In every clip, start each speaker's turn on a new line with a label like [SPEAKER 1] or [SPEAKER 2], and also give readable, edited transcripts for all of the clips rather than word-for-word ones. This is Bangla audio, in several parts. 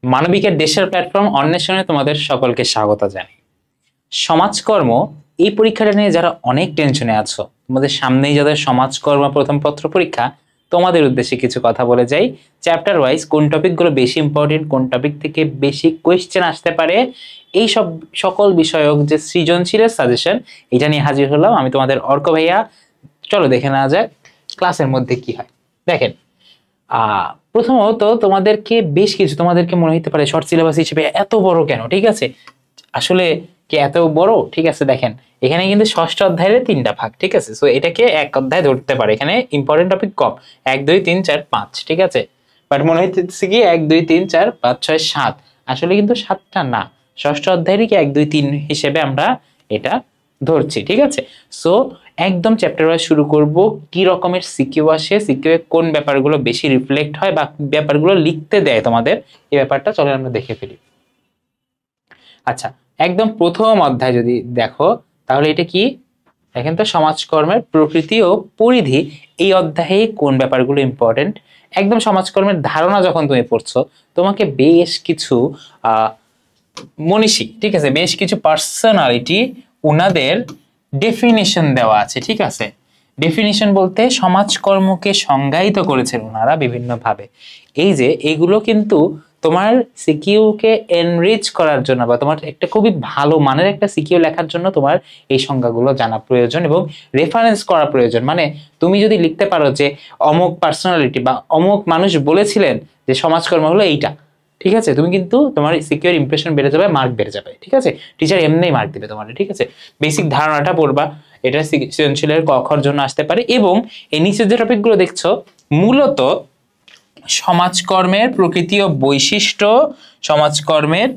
[SPEAKER 1] মানবিকের দেশের প্ল্যাটফর্ম অন্বেষণে তোমাদের সকলকে স্বাগত জানাই। সমাজকর্ম এই পরীক্ষাটা নিয়ে যারা অনেক টেনশনে আছো, তোমাদের সামনেই যাদের সমাজকর্ম প্রথম পত্র পরীক্ষা, তোমাদের উদ্দেশ্যে কিছু কথা বলে যাই। চ্যাপ্টার ওয়াইজ কোন টপিকগুলো বেশি ইম্পর্টেন্ট, কোন টপিক থেকে বেশি কোয়েশ্চেন আসতে পারে, এই সব সকল বিষয়ক যে সৃজনশীলের সাজেশন, এটা নিয়ে হাজির হলাম আমি তোমাদের অর্ক ভাইয়া। চলো দেখে নেওয়া যাক ক্লাসের মধ্যে কি হয়। দেখেন, প্রথমত তোমাদেরকে বেশ কিছু, তোমাদেরকে মনে হতে পারে শর্ট সিলেবাস হিসেবে এত বড় কেন, ঠিক আছে, আসলে কি এত বড়, ঠিক আছে। দেখেন এখানে কিন্তু ষষ্ঠ অধ্যায়ের 3টা ভাগ, ঠিক আছে, সো এটাকে এক অধ্যায় ধরতে পারে, এখানে ইম্পর্টেন্ট টপিক কম, 1 2 3 4 5, ঠিক আছে, বাট মনে হচ্ছে কি 1 2 3 4 5 6 7, আসলে কিন্তু 7টা না, ষষ্ঠ অধ্যায়েরই কি 1 2 3 হিসেবে আমরা এটা ধরছি, ঠিক আছে। সো একদম চ্যাপ্টার ওয়াইজ শুরু করব, কি রকমের সিকিউ আসে, সিকিউ কোন ব্যাপারগুলো বেশি রিফ্লেক্ট হয় বা ব্যাপারগুলো লিখতে দেয় তোমাদের, এই ব্যাপারটা চলো আমরা দেখে ফেলি। আচ্ছা, একদম প্রথম অধ্যায় যদি দেখো তাহলে এটা কি, দেখেন তো, সমাজকর্মের প্রকৃতি ও পরিধি। এই অধ্যায়ে কোন ব্যাপারগুলো ইম্পর্টেন্ট, একদম সমাজকর্মের ধারণা যখন তুমি পড়ছো, তোমাকে বেশ কিছু মনীষী, ঠিক আছে, বেশ কিছু পার্সোনালিটি, উনাদের ডেফিনিশন দেওয়া আছে, ঠিক আছে। ডেফিনিশন বলতে সমাজকর্মকে সংজ্ঞায়িত করেছেন ওনারা বিভিন্ন ভাবে। এই যে এইগুলো কিন্তু তোমার সিকিউ কে এনরিচ করার জন্য বা তোমার একটা খুবই ভালো মানের একটা সিকিউ লেখার জন্য তোমার এই সংজ্ঞাগুলো জানা প্রয়োজন এবং রেফারেন্স করা প্রয়োজন। মানে তুমি যদি লিখতে পারো যে অমুক পার্সোনালিটি বা অমুক মানুষ বলেছিলেন যে সমাজকর্ম হলো এইটা, ঠিক আছে, তুমি কিন্তু তোমার সিকিউর ইমপ্রেশন বেড়ে যাবে, মার্ক বেড়ে যাবে, ঠিক আছে, টিচার এমনিই মার্ক দিবে তোমার, ঠিক আছে। বেসিক ধারণাটা পড়বা, এটা সৃজনশীলের ক খর জন্য আসতে পারে। এবং এই নিচের যে টপিকগুলো দেখছো মূলত সমাজকর্মের প্রকৃতি ও বৈশিষ্ট্য, সমাজকর্মের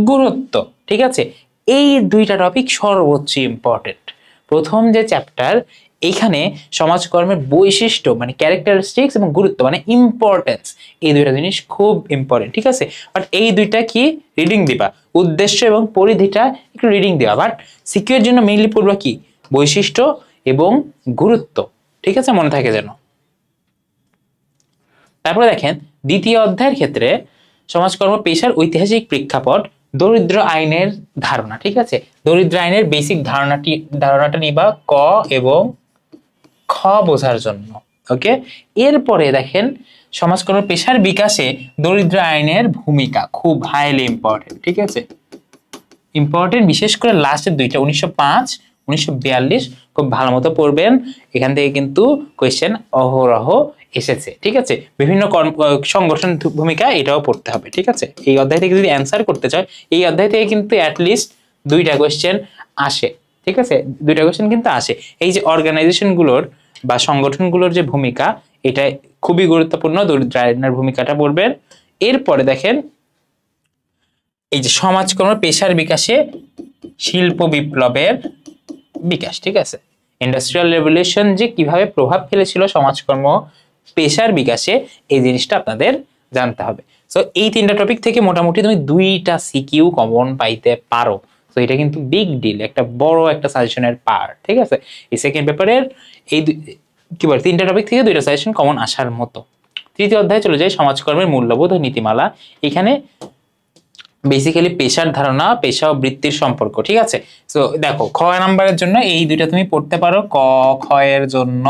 [SPEAKER 1] গুরুত্ব, ঠিক আছে, এই 2টা টপিক সর্বোচ্চ ইম্পর্টেন্ট। প্রথম যে চ্যাপ্টার, এইখানে সমাজকর্মের বৈশিষ্ট্য মানে ক্যারেক্টারিস্টিক্স এবং গুরুত্ব মানে ইম্পর্টেন্স, এই 2টা জিনিস খুব ইম্পর্টেন্ট, ঠিক আছে। বাট এই 2টা কি রিডিং দিবা, উদ্দেশ্য এবং পরিধিটা একটু রিডিং দিবা, বাট সিকিউর জন্য মেইনলি পড়বা কি বৈশিষ্ট্য এবং গুরুত্ব, ঠিক আছে, মনে থাকে যেন। তারপরে দেখেন দ্বিতীয় অধ্যায়ের ক্ষেত্রে সমাজকর্ম পেশার ঐতিহাসিক প্রেক্ষাপট, দরিদ্র আইনের ধারণা, ঠিক আছে, দরিদ্র আইনের বেসিক ধারণাটা নিবা ক এবং খ বোঝার জন্য, ওকে। এরপরে দেখেন সমাজকর্ম পেশার বিকাশে দরিদ্র আইনের ভূমিকা খুব হাইলি ইম্পর্টেন্ট, ঠিক আছে, ইম্পর্টেন্ট, বিশেষ করে লাস্টের 2টা 1905 1942 খুব ভালো মতো পড়বেন, এখান থেকে কিন্তু কোয়েশ্চেন অহরহ এসেছে, ঠিক আছে। বিভিন্ন সংগঠন ভূমিকা এটাও পড়তে হবে, ঠিক আছে। এই অধ্যায় থেকে যদি অ্যান্সার করতে চায়, এই অধ্যায় থেকে কিন্তু অ্যাটলিস্ট 2টা কোয়েশ্চেন আসে, ঠিক আছে, 2টা কোয়েশ্চেন কিন্তু আসে। এই যে অর্গানাইজেশনগুলোর বা সংগঠনগুলোর যে ভূমিকা, এটা খুবই গুরুত্বপূর্ণ, দরিদ্র আইনের ভূমিকাটা পড়বেন। এরপরে দেখেন এই যে সমাজকর্ম পেশার বিকাশে শিল্প বিপ্লবের বিকাশ, ঠিক আছে, ইন্ডাস্ট্রিয়াল রেভলিউশন যে কিভাবে প্রভাব ফেলেছিল সমাজকর্ম পেশার বিকাশে, এই জিনিসটা আপনাদের জানতে হবে। সো এই 3টা টপিক থেকে মোটামুটি তুমি 2টা সিকিউ কমন পাইতে পারো, তো এটা কিন্তু বিগ ডিল, একটা বড় একটা সাজেশনের পার্ট, ঠিক আছে। এই সেকেন্ড পেপারের এই কি বলে 3টা টপিক থেকে 2টা সাজেশন কমন আসার মতো। তৃতীয় অধ্যায়ে চলে যায় সমাজকর্মের মূল্যবোধ ও নীতিমালা। এখানে বেসিক্যালি পেশার ধারণা, পেশা ও বৃত্তির সম্পর্ক, ঠিক আছে। সো দেখো খ নাম্বারের জন্য এই 2টা তুমি পড়তে পারো, ক খ এর জন্য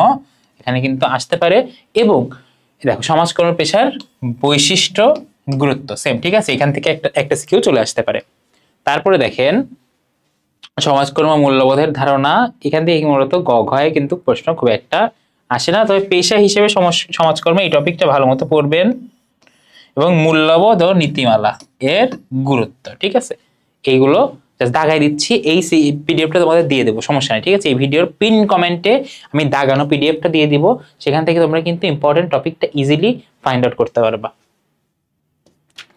[SPEAKER 1] এখানে কিন্তু আসতে পারে। এবং দেখো সমাজকর্ম পেশার বৈশিষ্ট্য গুরুত্ব সেম, ঠিক আছে, এখান থেকে একটা সিকিউ চলে আসতে পারে। তারপরে দেখেন সমাজকর্ম মূল্যবোধের ধারণা, এখান থেকে মূলত গ ঘয়ে কিন্তু প্রশ্ন খুব একটা আসে না, তবে পেশা হিসেবে সমাজকর্মে এই টপিকটা ভালো মতো পড়বেন। এবং মূল্যবোধ ও নীতিমালা এর গুরুত্ব, ঠিক আছে, এইগুলো দাগাই দিচ্ছি, এই পিডিএফটা তোমাদের দিয়ে দেবো, সমস্যা নেই, ঠিক আছে। এই ভিডিওর পিন কমেন্টে আমি দাগানো পিডিএফটা দিয়ে দিব, সেখান থেকে তোমরা কিন্তু ইম্পর্টেন্ট টপিকটা ইজিলি ফাইন্ড আউট করতে পারবা।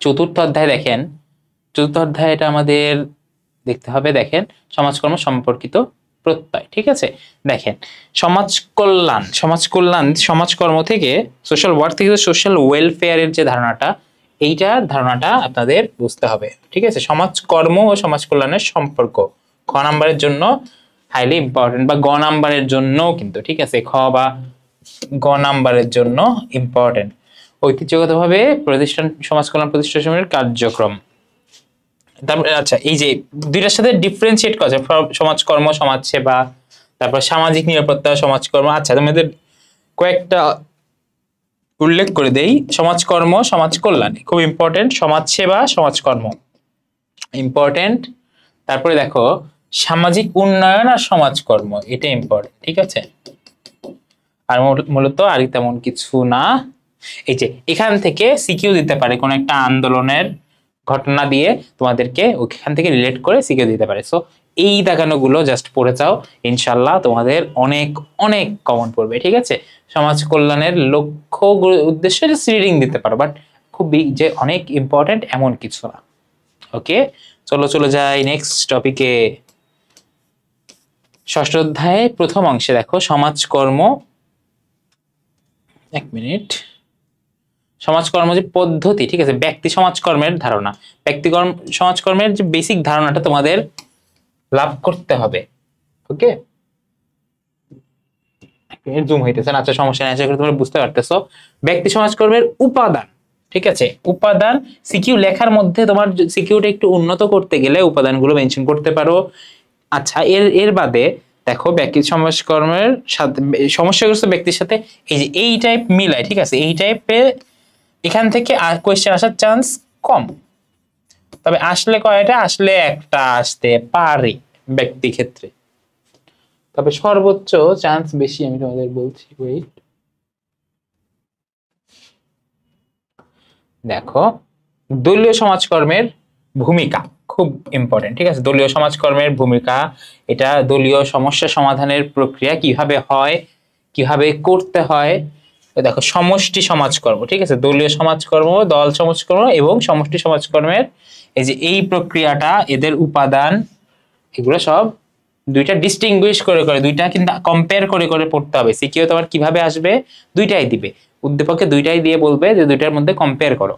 [SPEAKER 1] চতুর্থ অধ্যায় দেখেন, চতুর্থ অধ্যায়টা আমাদের দেখতে হবে, দেখেন সমাজকর্ম সম্পর্কিত প্রত্যয়, ঠিক আছে। দেখেন সমাজকর্ম থেকে সোশ্যাল ওয়ার্ক থেকে সোশ্যাল ওয়েলফেয়ারের যে ধারণাটা, এইটার ধারণাটা আপনাদের বুঝতে হবে, ঠিক আছে। সমাজকর্ম ও সমাজ কল্যাণের সম্পর্ক খ নাম্বারের জন্য হাইলি ইম্পর্টেন্ট, বা গ নাম্বারের জন্য কিন্তু, ঠিক আছে, খ বা গ নাম্বারের জন্য ইম্পর্টেন্ট। ঐতিহ্যগতভাবে প্রতিষ্ঠান সমাজ কল্যাণ প্রতিষ্ঠানের কার্যক্রম। তারপর আচ্ছা, এই যে দুইটার সাথে ডিফারেন্সিয়েট করা যায়, সমাজকর্ম, সমাজসেবা, তারপর সামাজিক নিরাপত্তা, সমাজকর্ম। আচ্ছা, তোমাদের কয়েকটা উল্লেখ করে দেই। সমাজকর্ম, সমাজ কল্যাণ খুব ইম্পর্টেন্ট, সমাজসেবা, সমাজকর্ম ইম্পর্টেন্ট। তারপরে দেখো সামাজিক উন্নয়ন আর সমাজকর্ম, এটা ইম্পর্টেন্ট, ঠিক আছে। আর মূলত আর তেমন কিছু না। এই যে এখান থেকে সিকিউ দিতে পারে, কোন একটা আন্দোলনের ঘটনা দিয়ে তোমাদেরকে ওখান থেকে রিলেট করে সিকিউ দিতে পারে। সো এই দেখানোগুলো জাস্ট পড়ে যাও, ইনশাল্লাহ তোমাদের অনেক অনেক কমন পড়বে, ঠিক আছে। সমাজ কল্যাণের লক্ষ্য উদ্দেশ্যে রিডিং দিতে পারো, বাট খুব যে অনেক ইম্পর্টেন্ট এমন কিছু না। ওকে, চলে যাই নেক্সট টপিকে। ষষ্ঠ অধ্যায়ে প্রথম অংশে দেখো সমাজকর্ম। এক মিনিট। সমাজকর্ম যে পদ্ধতি, ঠিক আছে, ব্যক্তি সমাজকর্মের ধারণা, ব্যক্তি সমাজকর্মের যে বেসিক ধারণাটা তোমাদের লাভ করতে হবে। ওকে, জুম হইতেছে না, আচ্ছা সমস্যা নেই, আশা করি তোমরা বুঝতে পারতেছো। ব্যক্তি সমাজকর্মের উপাদান, ঠিক আছে, উপাদান সিকিউ লেখার মধ্যে তোমার সিকিউটা একটু উন্নত করতে গেলে উপাদানগুলো মেনশন করতে পারো। আচ্ছা, এর বাদে দেখো ব্যক্তি সমাজকর্মের সাথে সমস্যাগ্রস্ত ব্যক্তির সাথে এই যে এই টাইপ মিলায়, ঠিক আছে, এই টাইপের এখান থেকে কোয়েশ্চেন আসার চান্স কম, তবে আসলে কয়টা, আসলে একটা আসতে পারে ব্যক্তি ক্ষেত্রে, তবে সর্বোচ্চ চান্স বেশি আমি তোমাদের বলছি। ওয়েট, দেখো দলীয় সমাজকর্মের ভূমিকা খুব ইম্পর্টেন্ট, ঠিক আছে। দলীয় সমাজকর্মের ভূমিকা, এটা দলীয় সমস্যা সমাধানের প্রক্রিয়া কিভাবে হয়, কিভাবে করতে হয়। দেখো সমষ্টি সমাজকর্ম, ঠিক আছে, দলীয় সমাজকর্ম, দল সমাজকর্ম এবং সমষ্টি সমাজকর্মের এই যে এই প্রক্রিয়াটা, এদের উপাদান, এগুলো সব দুইটা ডিস্টিংগুইশ করে দুইটা কিন্তু কম্পেয়ার করে পড়তে হবে। সিকিউ তোমার কিভাবে আসবে, দুইটাই দিবে, উদ্দীপকে দুইটাই দিয়ে বলবে যে দুইটার মধ্যে কম্পেয়ার করো।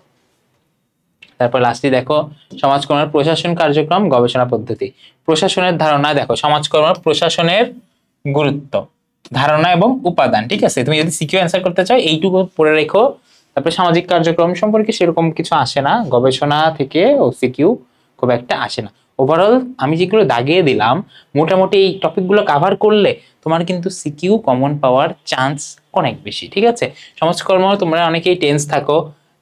[SPEAKER 1] তারপর লাস্টে দেখো সমাজকর্মের প্রশাসন কার্যক্রম, গবেষণা পদ্ধতি। প্রশাসনের ধারণা, দেখো সমাজকর্ম প্রশাসনের গুরুত্ব, ধারণা এবং উপাদান, ঠিক আছে। তুমি যদি সিকিউ অ্যান্সার করতে চাও এইটুকু পড়ে রেখো। তারপরে সামাজিক কার্যক্রম সম্পর্কে সেরকম কিছু আসে না, গবেষণা থেকে ও সিকিউ খুব একটা আসে না। ওভারঅল আমি যেগুলো দাগিয়ে দিলাম মোটামুটি এই টপিকগুলো কাভার করলে তোমার কিন্তু সিকিউ কমন পাওয়ার চান্স অনেক বেশি, ঠিক আছে। সমাজকর্ম তোমরা অনেকেই টেন্স থাকো,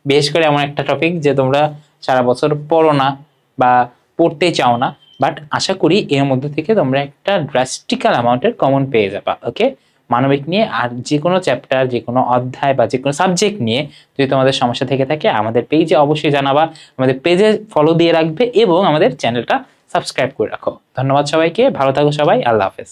[SPEAKER 1] বিশেষ করে এমন একটা টপিক যে তোমরা সারা বছর পড়ো না বা পড়তে চাও না, বাট আশা করি এর মধ্যে থেকে তোমরা একটা ড্রাস্টিক্যাল অ্যামাউন্টের কমন পেয়ে যাবা। ওকে, মানবিক নিয়ে আর যে কোনো চ্যাপ্টার, যে কোনো অধ্যায় বা যে কোনো সাবজেক্ট নিয়ে যদি তোমাদের সমস্যা থেকে থাকে আমাদের পেজে অবশ্যই জানাবা, আমাদের পেজে ফলো দিয়ে রাখবে এবং আমাদের চ্যানেলটা সাবস্ক্রাইব করে রাখো। ধন্যবাদ সবাইকে, ভালো থাকো সবাই, আল্লাহ হাফেজ।